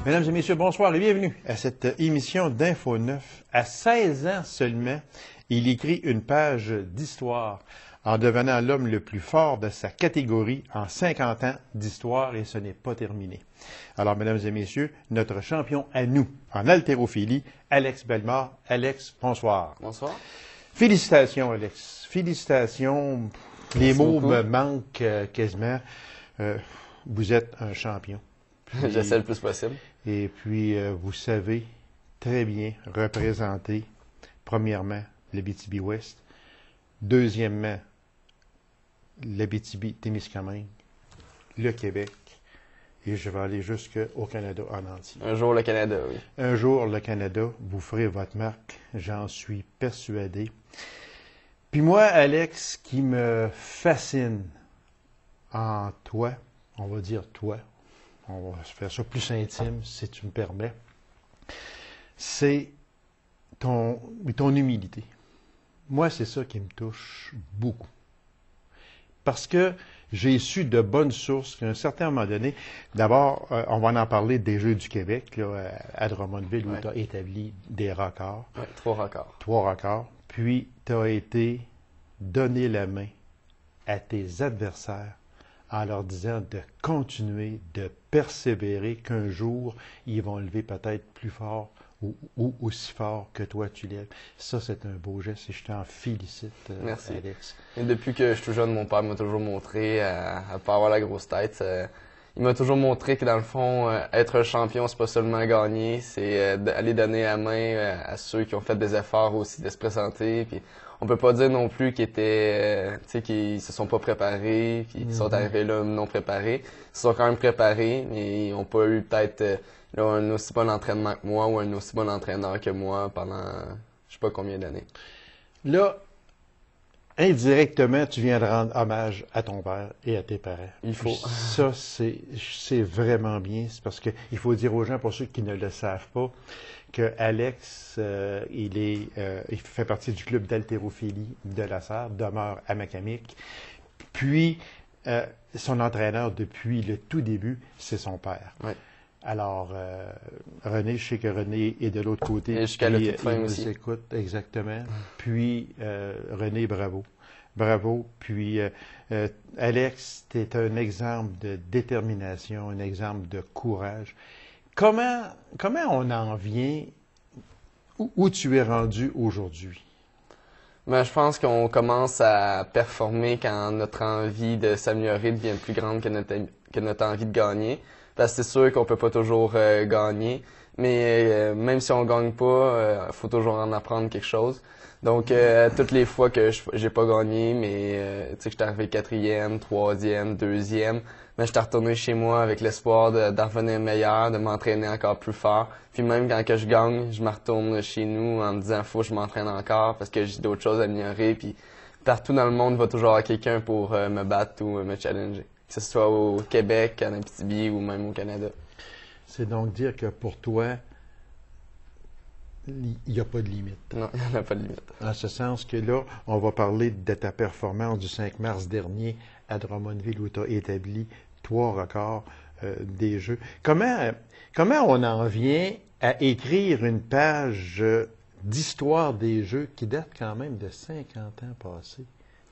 Mesdames et messieurs, bonsoir et bienvenue à cette émission d'Info 9. À 16 ans seulement, il écrit une page d'histoire en devenant l'homme le plus fort de sa catégorie en 50 ans d'histoire et ce n'est pas terminé. Alors, mesdames et messieurs, notre champion à nous en haltérophilie, Alex Bellemare. Alex, bonsoir. Bonsoir. Félicitations, Alex. Félicitations. Les mots me manquent quasiment. Vous êtes un champion. J'essaie le plus possible. Et puis, vous savez très bien représenter, premièrement, l'Abitibi-Ouest, deuxièmement, l'Abitibi-Témiscamingue, le Québec, et je vais aller jusqu'au Canada en entier. Un jour, le Canada, oui. Un jour, le Canada, vous ferez votre marque, j'en suis persuadé. Puis moi, Alex, ce qui me fascine en toi, on va dire toi, on va faire ça plus intime, si tu me permets, c'est ton humilité. Moi, c'est ça qui me touche beaucoup. Parce que j'ai su de bonnes sources qu'à un certain moment donné, d'abord, on va en parler des Jeux du Québec, là, à Drummondville, où tu as établi des records. Oui, 3 records. 3 records. Puis, tu as été donné la main à tes adversaires en leur disant de continuer, de persévérer, qu'un jour, ils vont lever peut-être plus fort ou aussi fort que toi tu lèves. Ça, c'est un beau geste et je t'en félicite, Merci. Alex. Et depuis que je suis tout jeune, mon père m'a toujours montré à pas avoir la grosse tête. Il m'a toujours montré que dans le fond, être un champion, c'est pas seulement gagner, c'est aller donner la main à ceux qui ont fait des efforts aussi de se présenter. Puis on peut pas dire non plus qu'ils étaient, qu'ils se sont pas préparés, puis qu'ils sont arrivés là non préparés. Ils se sont quand même préparés, mais ils ont pas eu peut-être un aussi bon entraînement que moi ou un aussi bon entraîneur que moi pendant je sais pas combien d'années. Là, indirectement, tu viens de rendre hommage à ton père et à tes parents. Il faut. Ça, c'est vraiment bien. C'est parce qu'il faut dire aux gens, pour ceux qui ne le savent pas, que Alex, il fait partie du club d'haltérophilie de la Sarre, demeure à Macamic. Puis, son entraîneur depuis le tout début, c'est son père. Oui. Alors, René, je sais que René est de l'autre côté. Et jusqu'à la toute fin aussi. Écoute, exactement. Puis, René, bravo. Bravo. Puis, Alex, tu es un exemple de détermination, un exemple de courage. Comment on en vient où tu es rendu aujourd'hui? Ben, je pense qu'on commence à performer quand notre envie de s'améliorer devient plus grande que notre envie de gagner. Parce que c'est sûr qu'on peut pas toujours gagner, mais même si on gagne pas, faut toujours en apprendre quelque chose. Donc, toutes les fois que j'ai pas gagné, mais tu sais, j'étais arrivé 4e, 3e, 2e, mais j'étais retourné chez moi avec l'espoir d'en revenir meilleur, de m'entraîner encore plus fort. Puis même quand que je gagne, je me retourne chez nous en me disant faut que je m'entraîne encore parce que j'ai d'autres choses à améliorer. Puis partout dans le monde, il va toujours avoir quelqu'un pour me battre ou me challenger. Que ce soit au Québec, en Abitibi ou même au Canada. C'est donc dire que pour toi, il n'y a pas de limite. Non, il n'y en a pas de limite. En ce sens que là, on va parler de ta performance du 5 mars dernier à Drummondville où tu as établi 3 records des Jeux. Comment on en vient à écrire une page d'histoire des Jeux qui date quand même de 50 ans passés?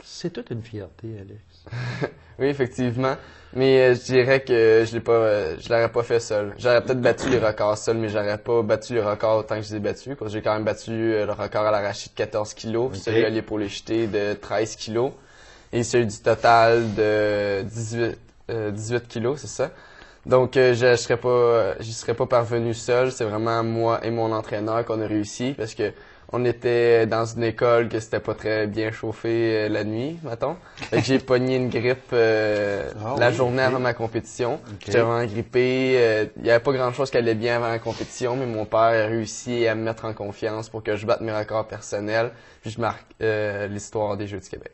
C'est toute une fierté, Alex. Oui, effectivement. Mais je dirais que je l'aurais pas fait seul. J'aurais peut-être battu les records seul, mais j'aurais pas battu les records autant que je les ai battus. Parce que j'ai quand même battu le record à l'arraché de 14 kilos, puis celui à l'épaule jeté de 13 kilos. Et celui du total de 18 kilos, c'est ça. Donc, j'y serais pas parvenu seul. C'est vraiment moi et mon entraîneur qu'on a réussi parce que on était dans une école que c'était pas très bien chauffé la nuit, mettons. Fait que j'ai pogné une grippe la journée avant ma compétition. J'étais vraiment grippé. Il y avait pas grand-chose qui allait bien avant la compétition, mais mon père a réussi à me mettre en confiance pour que je batte mes records personnels. Puis je marque l'histoire des Jeux du Québec.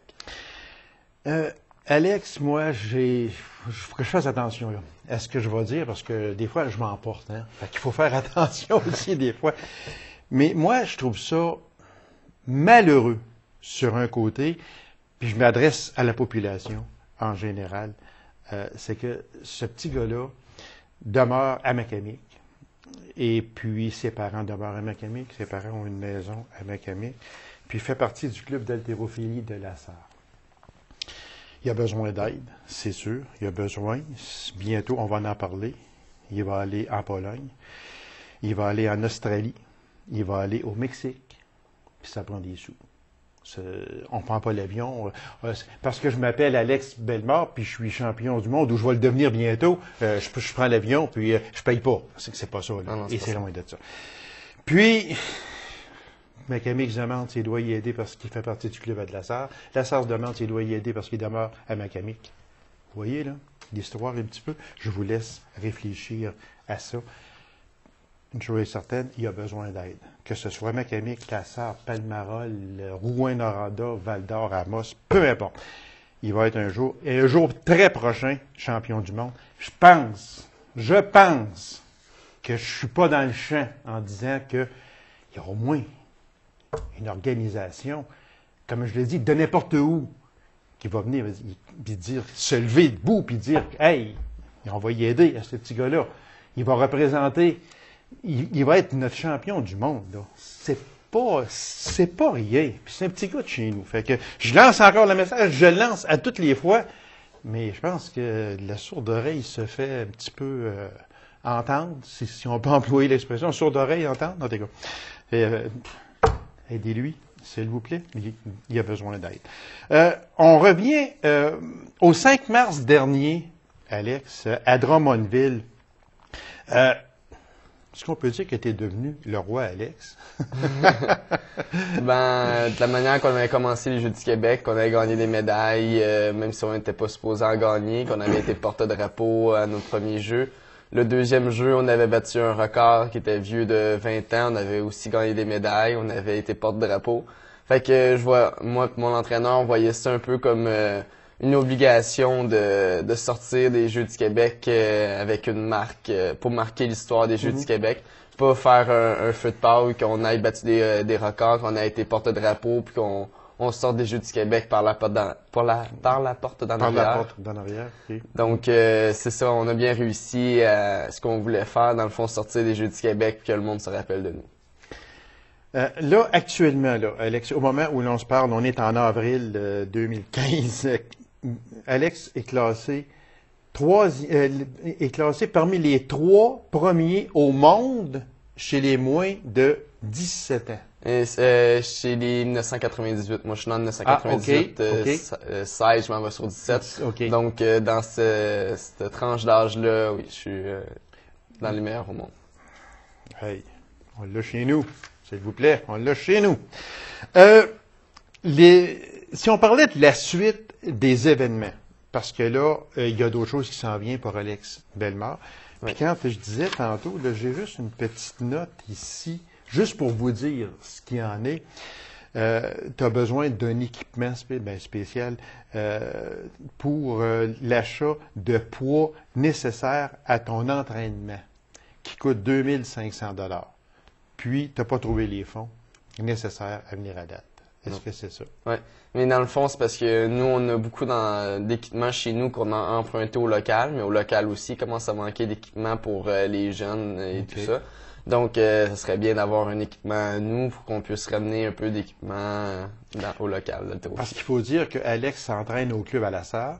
Alex, moi, faut que je fasse attention là, à ce que je vais dire, parce que des fois, je m'emporte. Hein? Fait qu'il faut faire attention aussi des fois. Mais moi, je trouve ça malheureux sur un côté, puis je m'adresse à la population en général, c'est que ce petit gars-là demeure à Macamic, Et puis, ses parents demeurent à Macamic. Ses parents ont une maison à Macamic. Puis, il fait partie du club d'haltérophilie de la Sarre. Il a besoin d'aide, c'est sûr. Il a besoin. Bientôt, on va en parler. Il va aller en Pologne. Il va aller en Australie. Il va aller au Mexique. Puis, ça prend des sous. On ne prend pas l'avion. Parce que je m'appelle Alex Bellemare, puis je suis champion du monde, ou je vais le devenir bientôt, je prends l'avion, puis je paye pas. C'est pas ça, là. Non, et c'est loin de ça. Puis, Macamic se demande s'il doit y aider parce qu'il fait partie du club de la Sarre. La Sarre se demande s'il doit y aider parce qu'il demeure à Macamic. Vous voyez, là, l'histoire un petit peu. Je vous laisse réfléchir à ça. Une chose est certaine, il a besoin d'aide. Que ce soit Macamic, La Sarre, Palmarol, Rouyn-Noranda, Val-d'Or, Amos, peu importe. Il va être un jour très prochain, champion du monde. Je pense que je suis pas dans le champ en disant qu'il y aura au moins une organisation, comme je l'ai dit, de n'importe où, qui va venir puis dire, se lever debout puis dire, hey, on va y aider à ce petit gars-là. Il va représenter. Il va être notre champion du monde, là. C'est pas rien. Puis c'est un petit gars de chez nous. Fait que je lance encore le message, je le lance à toutes les fois, mais je pense que la sourde oreille se fait un petit peu entendre, si on peut employer l'expression, sourde oreille entendre, non, t'es gars. Aidez-lui, s'il vous plaît. Il a besoin d'aide. On revient au 5 mars dernier, Alex, à Drummondville. Est-ce qu'on peut dire que tu es devenu le roi Alex? De la manière qu'on avait commencé les Jeux du Québec, qu'on avait gagné des médailles, même si on n'était pas supposé en gagner, qu'on avait été porte-drapeau à nos premiers Jeux. Le deuxième jeu, on avait battu un record qui était vieux de 20 ans. On avait aussi gagné des médailles. On avait été porte-drapeau. Fait que moi et mon entraîneur, on voyait ça un peu comme une obligation de sortir des Jeux du Québec avec une marque pour marquer l'histoire des Jeux du Québec. Pas faire un feu de paille, qu'on ait battu des records, qu'on ait été porte-drapeau, puis qu'on sorte des Jeux du Québec par la porte d'en arrière. Okay. Donc, c'est ça, on a bien réussi à ce qu'on voulait faire, dans le fond, sortir des Jeux du Québec, puis que le monde se rappelle de nous. Là, actuellement, là, Alex, au moment où l'on se parle, on est en avril 2015. Alex est classé parmi les 3 premiers au monde chez les moins de 17 ans. Chez les 1998. Moi, je suis né en 1998. 16, je m'en vais sur 17. Okay. Donc, dans cette tranche d'âge-là, oui, je suis dans les meilleurs au monde. Hey, on l'a chez nous. S'il vous plaît, on l'a chez nous. Si on parlait de la suite des événements, parce que là, il y a d'autres choses qui s'en viennent pour Alex Bellemare. Puis quand je disais tantôt, là, j'ai juste une petite note ici, juste pour vous dire ce qu'il en est. Tu as besoin d'un équipement spécial pour l'achat de poids nécessaire à ton entraînement, qui coûte 2500 $. Puis, tu n'as pas trouvé les fonds nécessaires à venir à date. Est-ce que c'est ça? Oui. Mais dans le fond, c'est parce que nous, on a beaucoup d'équipements chez nous qu'on a emprunté au local, mais au local aussi, il commence à manquer d'équipements pour les jeunes et tout ça. Donc, ça serait bien d'avoir un équipement à nous pour qu'on puisse ramener un peu d'équipement au local. Parce qu'il faut dire que Alex s'entraîne au club à la Sarre,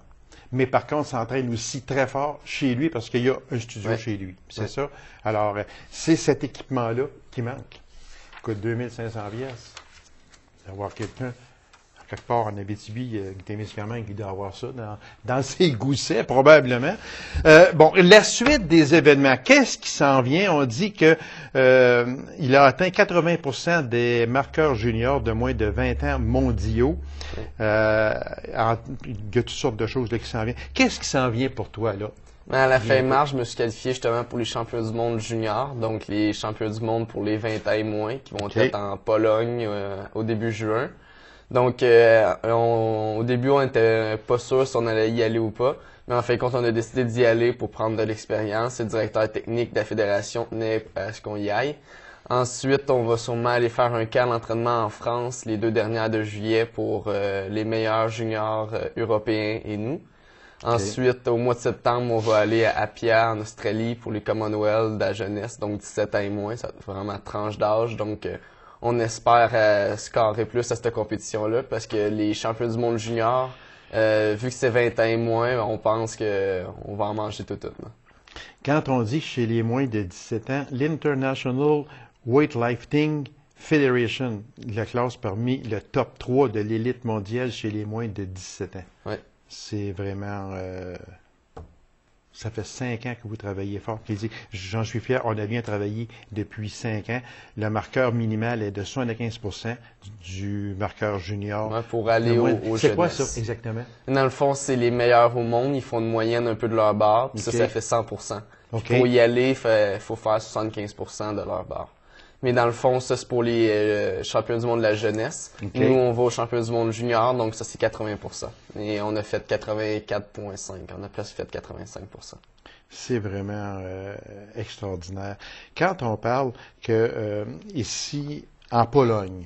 mais par contre, s'entraîne aussi très fort chez lui parce qu'il y a un studio chez lui. C'est ça? Alors, c'est cet équipement-là qui manque. Il coûte 2500 $. D'avoir quelqu'un, quelque part en Abitibi, Témiscamingue, qui doit avoir ça dans ses goussets, probablement. Bon, la suite des événements, qu'est-ce qui s'en vient? On dit que il a atteint 80% des marqueurs juniors de moins de 20 ans mondiaux. Il y a toutes sortes de choses là, qui s'en viennent. Qu'est-ce qui s'en vient pour toi, là? À la fin mars, je me suis qualifié justement pour les championnats du monde junior, donc les championnats du monde pour les 20 ans et moins, qui vont être en Pologne au début juin. Donc, au début, on n'était pas sûr si on allait y aller ou pas, mais en fin de compte, on a décidé d'y aller pour prendre de l'expérience. Le directeur technique de la fédération tenait à ce qu'on y aille. Ensuite, on va sûrement aller faire un camp d'entraînement en France les 2 dernières de juillet pour les meilleurs juniors européens et nous. Ensuite, au mois de septembre, on va aller à Apia, en Australie, pour les Commonwealth de la jeunesse, donc 17 ans et moins. Ça vraiment tranche d'âge. Donc, on espère scorer plus à cette compétition-là parce que les champions du monde junior, vu que c'est 20 ans et moins, on pense qu'on va en manger tout. Là. Quand on dit chez les moins de 17 ans, l'International Weightlifting Federation la classe parmi le top 3 de l'élite mondiale chez les moins de 17 ans. Ouais. C'est vraiment... ça fait 5 ans que vous travaillez fort. J'en suis fier, on a bien travaillé depuis 5 ans. Le marqueur minimal est de 75% du marqueur junior. Ouais, pour aller au jeunesse. C'est quoi ça exactement? Dans le fond, c'est les meilleurs au monde. Ils font une moyenne un peu de leur barre. Puis ça fait 100%. Pour y aller, il faut faire 75% de leur barre. Mais dans le fond, ça, c'est pour les champions du monde de la jeunesse. Nous, on va aux champions du monde junior, donc ça, c'est 80%. Et on a fait 84,5. On a presque fait 85%. C'est vraiment extraordinaire. Quand on parle que ici, en Pologne,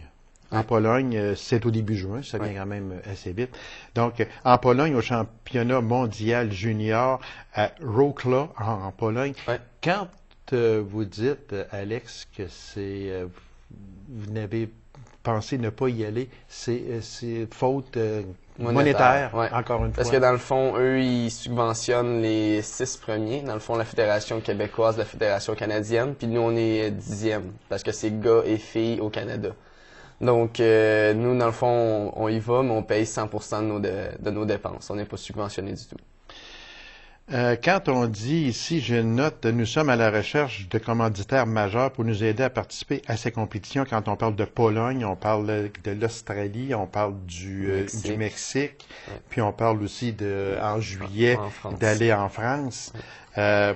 c'est au début juin, ça vient quand même assez vite. Donc, en Pologne, au championnat mondial junior à Wrocław, en Pologne, quand vous dites, Alex, que vous n'avez pensé ne pas y aller, c'est faute monétaire, encore une fois. Parce que dans le fond, eux, ils subventionnent les 6 premiers. Dans le fond, la Fédération québécoise, la Fédération canadienne, puis nous, on est 10e, parce que c'est gars et filles au Canada. Donc, nous, dans le fond, on y va, mais on paye 100% de nos dépenses. On n'est pas subventionné du tout. Quand on dit ici, je note, nous sommes à la recherche de commanditaires majeurs pour nous aider à participer à ces compétitions. Quand on parle de Pologne, on parle de l'Australie, on parle du Mexique, puis on parle aussi en juillet d'aller en France.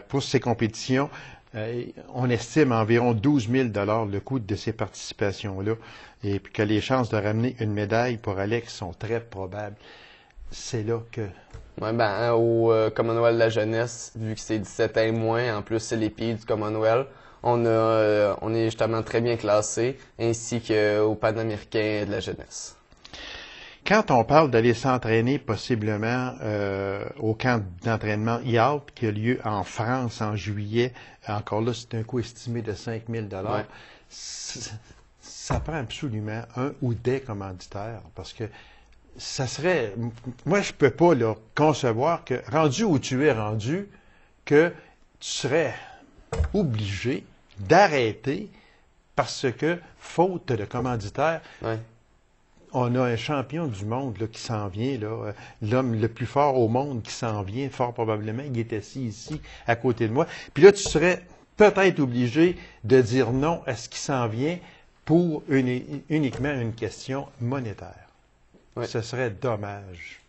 Pour ces compétitions, on estime environ 12 000 $ le coût de ces participations-là, et puis que les chances de ramener une médaille pour Alex sont très probables. C'est là que... Oui, au Commonwealth de la jeunesse, vu que c'est 17 ans et moins, en plus c'est les pays du Commonwealth, on est justement très bien classé, ainsi qu'au Panaméricain de la jeunesse. Quand on parle d'aller s'entraîner possiblement au camp d'entraînement IALP qui a lieu en France en juillet, encore là c'est un coût estimé de 5 000 $, ça prend absolument un ou des commanditaires, parce que ça serait... Moi, je peux pas concevoir que, rendu où tu es rendu, que tu serais obligé d'arrêter parce que, faute de commanditaire, on a un champion du monde qui s'en vient, l'homme le plus fort au monde qui s'en vient, fort probablement, il est assis ici, à côté de moi. Puis là, tu serais peut-être obligé de dire non à ce qui s'en vient pour uniquement une question monétaire. Ce serait dommage.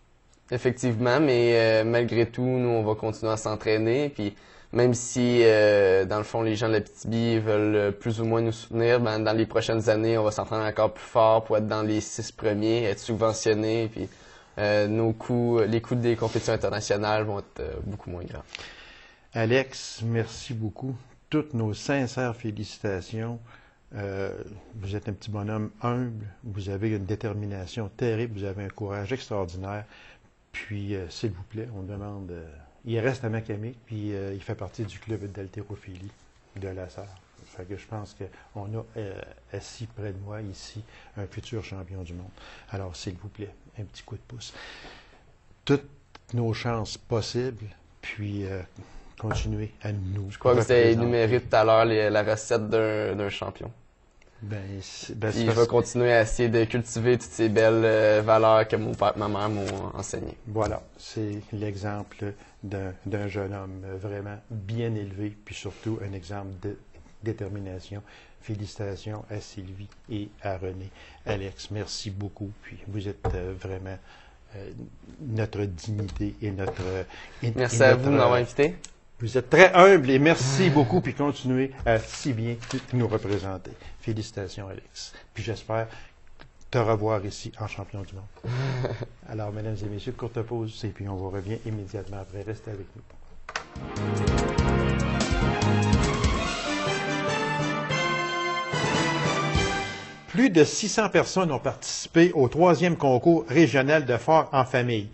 Effectivement, mais malgré tout, nous, on va continuer à s'entraîner. Puis même si, dans le fond, les gens de la Abitibi veulent plus ou moins nous soutenir, dans les prochaines années, on va s'entraîner encore plus fort pour être dans les 6 premiers, être subventionnés. Puis les coûts des compétitions internationales vont être beaucoup moins grands. Alex, merci beaucoup. Toutes nos sincères félicitations. Vous êtes un petit bonhomme humble, vous avez une détermination terrible, vous avez un courage extraordinaire. Puis, s'il vous plaît, on demande... il reste à Macamé, puis il fait partie du club d'haltérophilie de la Sarre. Fait que je pense qu'on a assis près de moi ici un futur champion du monde. Alors, s'il vous plaît, un petit coup de pouce. Toutes nos chances possibles, puis... continuer à nous. Je crois que vous avez énuméré tout à l'heure la recette d'un champion. Je vais continuer à essayer de cultiver toutes ces belles valeurs que mon père et ma mère m'ont enseignées. Voilà, c'est l'exemple d'un jeune homme vraiment bien élevé, puis surtout un exemple de détermination. Félicitations à Sylvie et à René. Alex, merci beaucoup. Puis vous êtes vraiment notre dignité et notre... Merci à vous de m'avoir invité. Vous êtes très humble et merci beaucoup, puis continuez à si bien nous représenter. Félicitations, Alex. Puis j'espère te revoir ici en champion du monde. Alors, mesdames et messieurs, courte pause, et puis on vous revient immédiatement après. Restez avec nous. Plus de 600 personnes ont participé au 3e concours régional de fort en famille.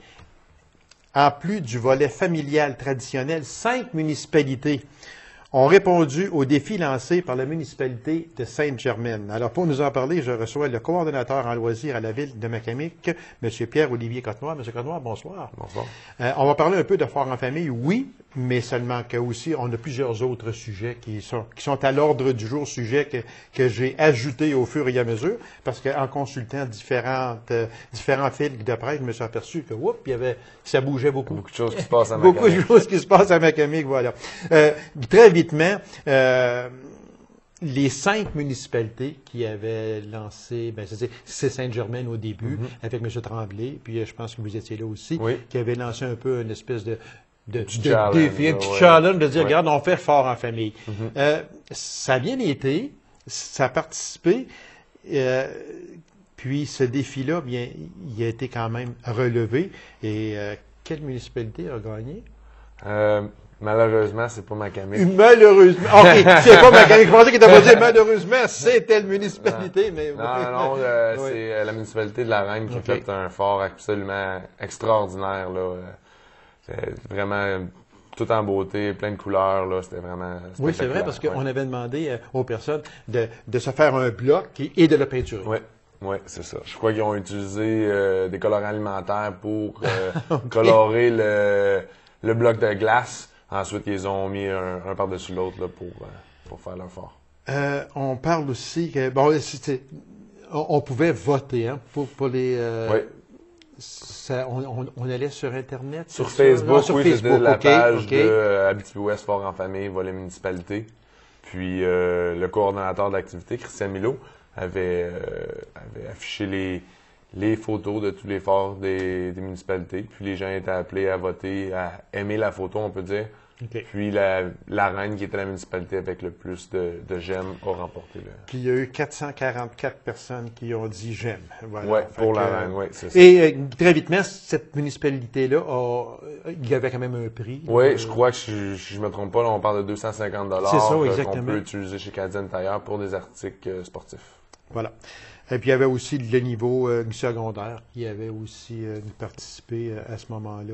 En plus du volet familial traditionnel, 5 municipalités ont répondu au défi lancé par la municipalité de Sainte-Germaine. Alors, pour nous en parler, je reçois le coordonnateur en loisirs à la ville de Macamic, M. Pierre-Olivier Cotenoir. M. Cotenoir, bonsoir. Bonsoir. On va parler un peu de Fort en famille, oui, mais seulement que aussi, on a plusieurs autres sujets qui sont à l'ordre du jour, sujets que j'ai ajoutés au fur et à mesure, parce qu'en consultant différents fils de presse, je me suis aperçu que, ça bougeait beaucoup. Beaucoup de choses qui se passent à Macamic. Beaucoup de choses qui se passent à Macamic, voilà. Très vitement, les 5 municipalités qui avaient lancé, c'est Sainte-Germaine au début, avec M. Tremblay, puis je pense que vous étiez là aussi, qui avait lancé un peu une espèce de défi, un petit challenge de dire, regarde, on fait fort en famille. Ça a bien été, ça a participé, puis ce défi-là, bien, il a été quand même relevé. Et quelle municipalité a gagné? Malheureusement, c'est pas Macamic. Malheureusement. OK, c'est pas Macamic. Je pensais qu'il t'avait dit malheureusement, c'est telle municipalité, mais... Non, c'est la municipalité de la Reine qui a fait un fort absolument extraordinaire, là. C'est vraiment tout en beauté, plein de couleurs, là. C'était vraiment... Oui, c'est vrai, parce qu'on avait demandé aux personnes de se faire un bloc et de le peinturer. Oui, c'est ça. Je crois qu'ils ont utilisé des colorants alimentaires pour colorer le bloc de glace. Ensuite, ils ont mis un par-dessus l'autre là, pour faire leur fort. On parle aussi que on pouvait voter pour les. Oui. On allait sur Internet. Sur Facebook, sur oui, Facebook, c'était la page de Abitibi-Ouest Fort en famille, volet municipalité. Puis le coordonnateur de l'activité, Christian Milot, avait affiché les photos de tous les forts des municipalités. Puis les gens étaient appelés à voter, à aimer la photo, on peut dire. Puis la Reine, qui était la municipalité avec le plus de j'aime, a remporté le... Puis il y a eu 444 personnes qui ont dit j'aime. Voilà. Oui, pour la Reine, oui, c'est ça. Et très vitement, cette municipalité-là, il y avait quand même un prix. Oui, je crois que je me trompe pas, là, on parle de 250 $ c'est ça, exactement. qu'on peut utiliser chez Canadian Tire pour des articles sportifs. Voilà. Et puis, il y avait aussi le niveau secondaire qui avait aussi participé à ce moment-là.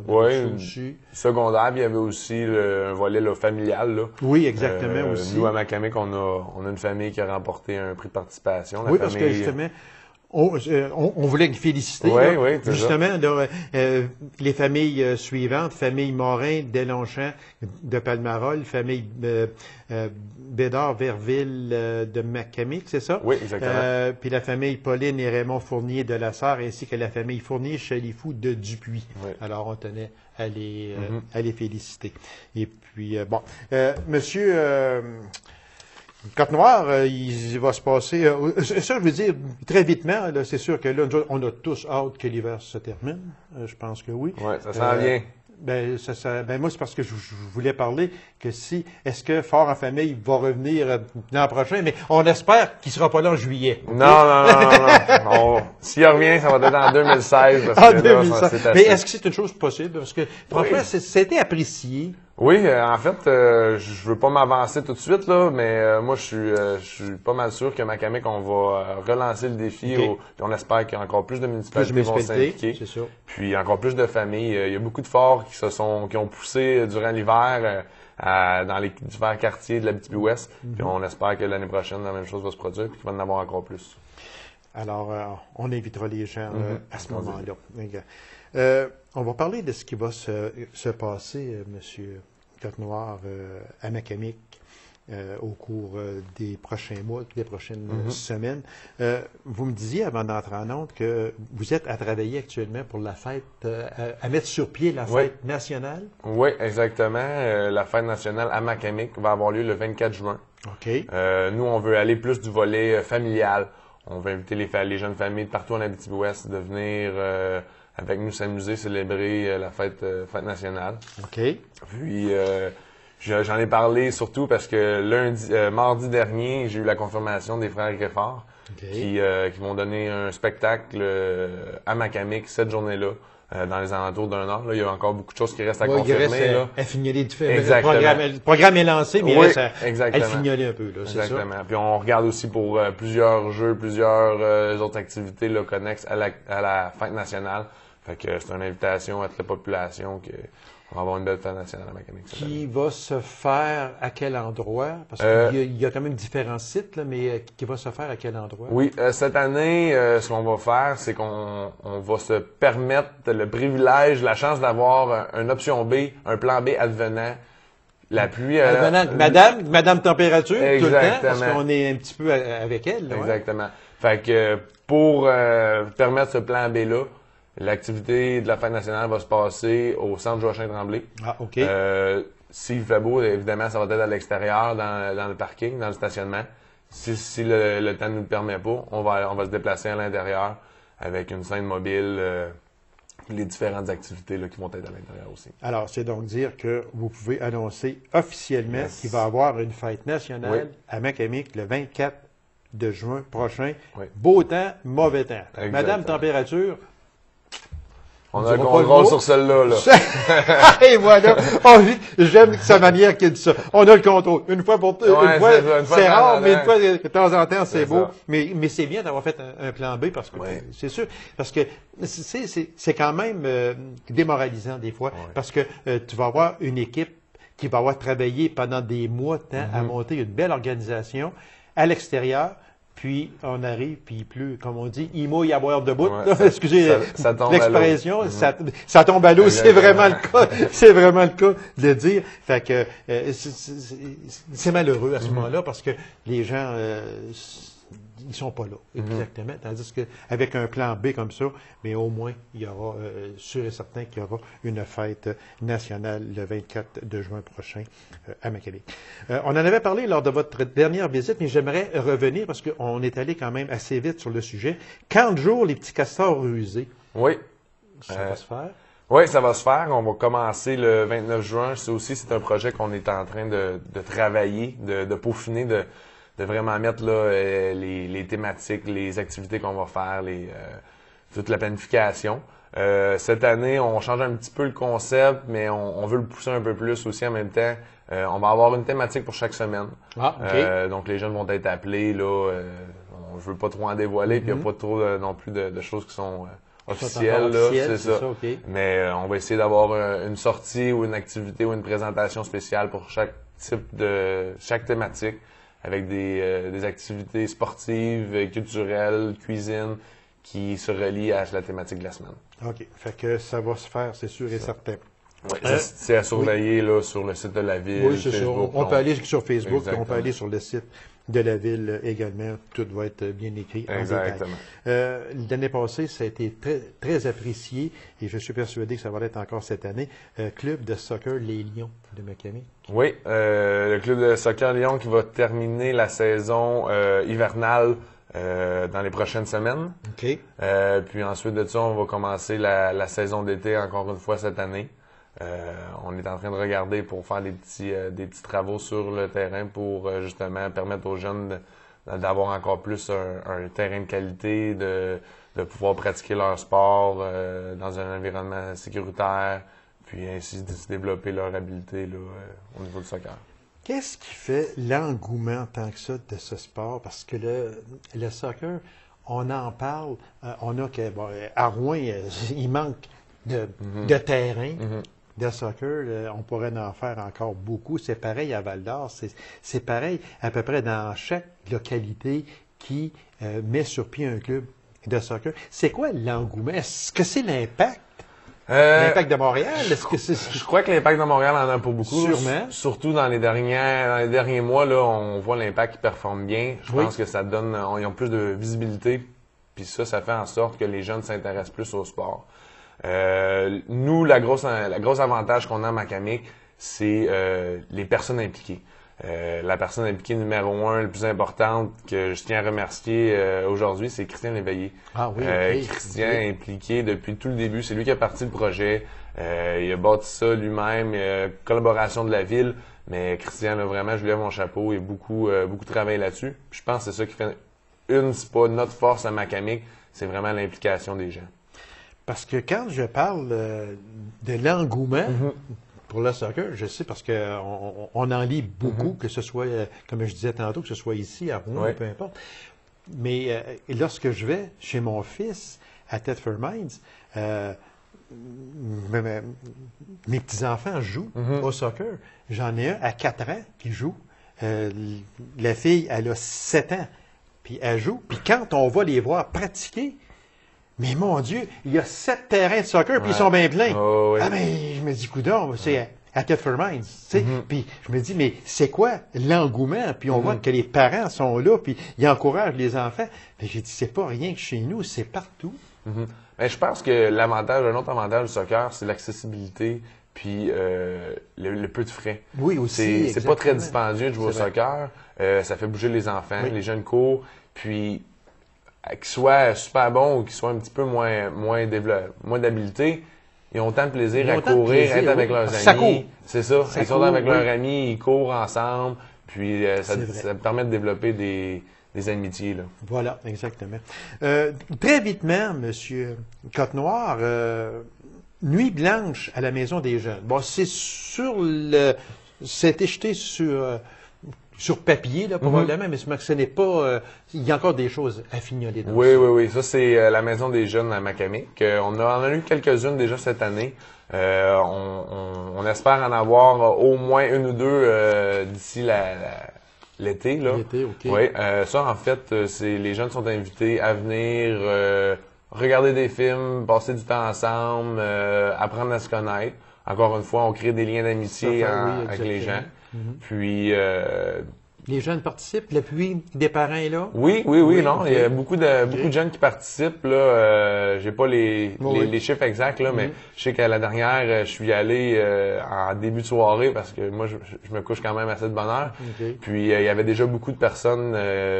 Oui, secondaire, puis il y avait aussi un volet là, familial. Là. Oui, exactement aussi. Nous, à Macamic, on a une famille qui a remporté un prix de participation. Oui, parce que justement, on voulait féliciter. Oui, justement, les familles suivantes, famille Morin, Deslongchamps de Palmarol, famille Bédard-Verville de Macamic, c'est ça? Oui, exactement. Puis la famille Pauline et Raymond Fournier de la Sarre, ainsi que la famille Fournier-Chalifou de Dupuis. Oui. Alors, on tenait à les féliciter. Et puis, monsieur... Cotenoir, il va se passer... ça, je veux dire, très vitement, c'est sûr que là, on a tous hâte que l'hiver se termine. Je pense que oui. Oui, ça s'en vient. Moi, c'est parce que je voulais parler que est-ce que Fort en famille va revenir l'an prochain, mais on espère qu'il ne sera pas là en juillet. Okay? Non. S'il revient, ça va être en 2016. Parce que 2016. Mais est-ce que c'est une chose possible? Parce que, franchement, c'était apprécié. Oui, en fait, je veux pas m'avancer tout de suite, là, mais moi, je suis pas mal sûr que Macamic, on va relancer le défi. Puis on espère qu'il y a encore plus de municipalités vont s'impliquer. C'est sûr. Puis encore plus de familles. Il y a beaucoup de forts qui ont poussé durant l'hiver dans les divers quartiers de l'Abitibi-Ouest. Puis on espère que l'année prochaine, la même chose va se produire puis qu'il va en avoir encore plus. Alors, on invitera les gens à ce moment-là. On va parler de ce qui va se passer, M. Cotenoir, à Macamic au cours des prochains mois, des prochaines semaines. Vous me disiez avant d'entrer en ondes que vous êtes à travailler actuellement pour la fête, à mettre sur pied la fête nationale. Oui, exactement. La fête nationale à Macamic va avoir lieu le 24 juin. OK. Nous, on veut aller plus du volet familial. On veut inviter les jeunes familles de partout en Abitibi-Ouest de venir avec nous s'amuser, célébrer la fête nationale. OK. Puis, j'en ai parlé surtout parce que mardi dernier, j'ai eu la confirmation des frères Greffard qui m'ont donné un spectacle à Macamic cette journée-là. Dans les alentours d'1 heure. Là, il y a encore beaucoup de choses qui restent à confirmer. Le programme est lancé, mais il reste à fignoler un peu. Là, exactement. Puis on regarde aussi pour plusieurs jeux, plusieurs autres activités là, connexes à la fête nationale. Fait que c'est une invitation à toute la population qu'on va avoir une belle fête nationale à Macamic. Qui va se faire à quel endroit? Parce qu'il y a quand même différents sites, là, mais qui va se faire à quel endroit? Oui, cette année, ce qu'on va faire, c'est qu'on va se permettre le privilège, la chance d'avoir une option B, un plan B advenant. La pluie... Madame Température, tout le temps, parce Exactement. qu'on est un petit peu avec elle. Là, ouais. Exactement. Fait que pour permettre ce plan B-là, l'activité de la fête nationale va se passer au centre Joachim-Tremblay. Ah, OK. S'il fait beau, évidemment, ça va être à l'extérieur, dans le parking, dans le stationnement. Si le temps ne nous le permet pas, on va se déplacer à l'intérieur avec une scène mobile, les différentes activités là, qui vont être à l'intérieur aussi. Alors, c'est donc dire que vous pouvez annoncer officiellement Yes. qu'il va y avoir une fête nationale Oui. à Macamic le 24 de juin prochain. Oui. Beau temps, mauvais temps. Exactement. Madame Température, On On a un dira pas le contrôle mot. sur celle-là. Là. et voilà. J'aime sa manière qu'il dit ça. On a le contrôle. Une fois pour Ouais, une fois, c'est ça. Une fois c'est de temps rare, en mais une temps. fois de temps en temps, c'est C'est beau. ça. Mais c'est bien d'avoir fait un plan B parce que Ouais. c'est sûr. Parce que c'est quand même démoralisant des fois. Ouais. Parce que tu vas avoir une équipe qui va avoir travaillé pendant des mois de temps à monter une belle organisation à l'extérieur. Puis on arrive, puis il pleut, comme on dit, il mouille à boire debout. Ouais, ça- Excusez ça tombe à l'eau. l'expression, ça tombe à l'eau, c'est Exactement. vraiment le cas. C'est vraiment le cas de le dire. Fait que c'est malheureux à ce moment-là parce que les gens ils sont pas là, exactement. Tandis qu'avec un plan B comme ça, mais au moins, il y aura, sûr et certain qu'il y aura une fête nationale le 24 de juin prochain à Maccabi. On en avait parlé lors de votre dernière visite, mais j'aimerais revenir parce qu'on est allé quand même assez vite sur le sujet. 40 jours, les petits castors rusés. Oui. Ça va se faire? Oui, ça va se faire. On va commencer le 29 juin. C'est un projet qu'on est en train de travailler, de peaufiner, de vraiment mettre là, les thématiques, les activités qu'on va faire, toute la planification. Cette année, on change un petit peu le concept, mais on veut le pousser un peu plus aussi en même temps. On va avoir une thématique pour chaque semaine. Ah, OK. Donc les jeunes vont être appelés. Là, je veux pas trop en dévoiler, puis il n'y a pas trop non plus de choses qui sont officielles. Là, c'est ça. OK. Mais on va essayer d'avoir une sortie ou une activité ou une présentation spéciale pour chaque chaque thématique, avec des activités sportives, culturelles, cuisine, qui se relient à la thématique de la semaine. OK. Fait que ça va se faire, c'est sûr et certain. Ouais, c'est à surveiller là, sur le site de la ville. Oui, c'est ça. Facebook, On peut aller sur Facebook, puis on Exactement. peut aller sur le site de la ville également. Tout va être bien écrit en détail. Exactement. L'année passée, ça a été très, très apprécié et je suis persuadé que ça va l'être encore cette année. Club de soccer Les Lions de Maccabi. Oui, le club de soccer Lyon qui va terminer la saison hivernale dans les prochaines semaines. OK. Puis ensuite de ça, on va commencer la saison d'été encore une fois cette année. On est en train de regarder pour faire des petits travaux sur le terrain pour justement permettre aux jeunes d'avoir encore plus un terrain de qualité, de pouvoir pratiquer leur sport dans un environnement sécuritaire, puis ainsi de se développer leur habileté là, au niveau du soccer. Qu'est-ce qui fait l'engouement tant que ça de ce sport? Parce que le soccer, on en parle, on a que, bon, à Rouen, il manque de terrain. De soccer, on pourrait en faire encore beaucoup. C'est pareil à Val-d'Or, c'est pareil à peu près dans chaque localité qui met sur pied un club de soccer. C'est quoi l'engouement? Est-ce que c'est l'impact? L'impact de Montréal? Est-ce que c'est... Je crois que l'impact de Montréal en a pour beaucoup. Sûrement. Surtout dans les derniers mois, là, on voit l'impact qui performe bien. Je pense que ça donne, ils ont plus de visibilité. Puis ça fait en sorte que les jeunes s'intéressent plus au sport. Nous, la grosse avantage qu'on a à Macamic, c'est les personnes impliquées. La personne impliquée numéro 1, la plus importante, que je tiens à remercier aujourd'hui, c'est Christian Léveillé. Ah oui, ok. Christian est impliqué depuis tout le début. C'est lui qui a parti le projet. Il a bâti ça lui-même, collaboration de la ville. Mais Christian, là, vraiment, je lui lève mon chapeau. Il a beaucoup travaillé là-dessus. Je pense que c'est ça qui fait c'est pas notre force à Macamic, c'est vraiment l'implication des gens. Parce que quand je parle de l'engouement pour le soccer, je sais parce qu'on en lit beaucoup, que ce soit, comme je disais tantôt, que ce soit ici, à Rouen, peu importe. Mais lorsque je vais chez mon fils à Thetford Mines, Mes petits-enfants jouent au soccer. J'en ai un à 4 ans qui joue. La fille, elle a 7 ans. Puis elle joue. Puis quand on va les voir pratiquer, mais mon Dieu, il y a 7 terrains de soccer, puis ils sont bien pleins. Oh, oui. Ah, mais je me dis, coudonc, c'est à Thetford Mines. Tu sais. Puis je me dis, mais c'est quoi l'engouement? Puis on voit que les parents sont là, puis ils encouragent les enfants. Puis j'ai dit, c'est pas rien que chez nous, c'est partout. Ben, je pense que un autre avantage du soccer, c'est l'accessibilité puis le peu de frais. Oui, aussi. C'est pas très exactement. dispendieux de jouer au C'est vrai. soccer. Ça fait bouger les enfants, Oui. les jeunes courent. Puis qu'ils soient super bons ou qu'ils soient un petit peu moins d'habileté, ils ont autant de plaisir Ils ont à autant de courir, plaisir, être avec oui. leurs Parce que ça amis. court. C'est ça. Ça Ils sont court, avec oui. leurs amis, ils courent ensemble. Puis C'est vrai. ça permet de développer des amitiés, là. Voilà, exactement. Très vitement, M. Côte-Noir, Nuit blanche à la Maison des Jeunes. Bon, c'est c'est jeté sur papier, là, probablement, mais ce n'est pas... il y a encore des choses à fignoler dans Oui, ça. oui, oui. Ça, c'est la Maison des Jeunes à Macamic. On en a eu quelques-unes déjà cette année. On espère en avoir au moins une ou deux d'ici l'été, là. L'été, OK. Oui. Ça, en fait, les jeunes sont invités à venir regarder des films, passer du temps ensemble, apprendre à se connaître. Encore une fois, on crée des liens d'amitié Ça fait, oui, avec les gens. exactement. Puis, Les jeunes participent, l'appui des parents est là? oui, non. OK. Il y a beaucoup de jeunes qui participent. Là, j'ai pas les chiffres exacts, là, mais je sais qu'à la dernière, je suis allé en début de soirée parce que moi, je me couche quand même assez de bonne heure. OK. Puis il y avait déjà beaucoup de personnes,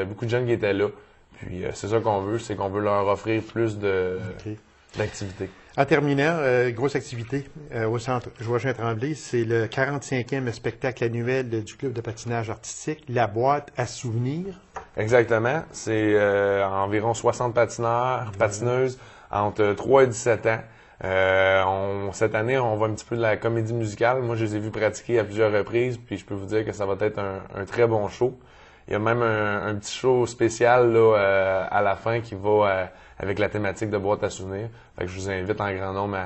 beaucoup de jeunes qui étaient là. Puis c'est ça qu'on veut, c'est qu'on veut leur offrir plus OK. d'activités. En terminant, grosse activité au centre Joachim-Tremblay, c'est le 45e spectacle annuel du club de patinage artistique, la boîte à souvenirs. Exactement. C'est environ 60 patineurs, patineuses entre 3 et 17 ans. Cette année, on voit un petit peu de la comédie musicale. Moi, je les ai vus pratiquer à plusieurs reprises, puis je peux vous dire que ça va être un très bon show. Il y a même un petit show spécial là, à la fin qui va avec la thématique de boîte à souvenirs. Fait que je vous invite en grand nombre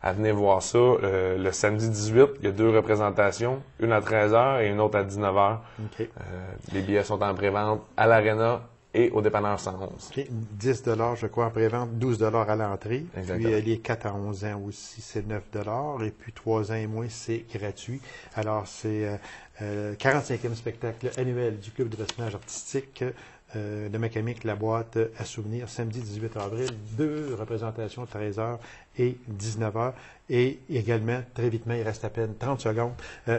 à venir voir ça. Le samedi 18, il y a 2 représentations, une à 13h et une autre à 19h. OK. Les billets sont en pré-vente à l'Arena et au dépanneur 111. OK. 10 je crois, en pré-vente, 12 à l'entrée. Exactement. Puis les 4 à 11 ans aussi, c'est 9 et puis 3 ans et moins, c'est gratuit. Alors, c'est 45e spectacle annuel du club de patinage artistique de Macamic, la boîte à souvenirs, samedi 18 avril, 2 représentations, 13h et 19h. Et également, très vitement, il reste à peine 30 secondes,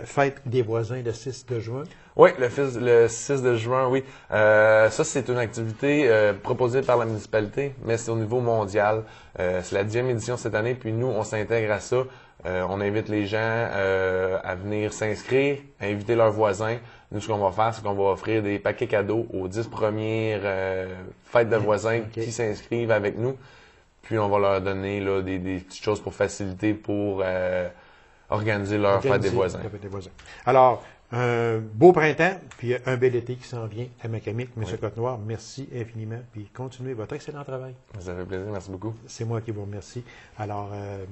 fête des voisins le 6 de juin. Oui, le 6 de juin, oui. Ça, c'est une activité proposée par la municipalité, mais c'est au niveau mondial. C'est la 10e édition cette année, puis nous, on s'intègre à ça. On invite les gens à venir s'inscrire, à inviter leurs voisins. Nous, ce qu'on va faire, c'est qu'on va offrir des paquets cadeaux aux 10 premières fêtes de voisins qui s'inscrivent avec nous. Puis, on va leur donner là, des petites choses pour faciliter, pour organiser leur fête des voisins. La fête des voisins. Alors, un beau printemps, puis un bel été qui s'en vient à Macamic. M. Côte-Noir, merci infiniment, puis continuez votre excellent travail. Ça fait plaisir, merci beaucoup. C'est moi qui vous remercie. Alors,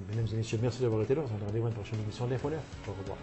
mesdames et messieurs, merci d'avoir été là. On se retrouve dans une prochaine émission d'Info 9. Au revoir.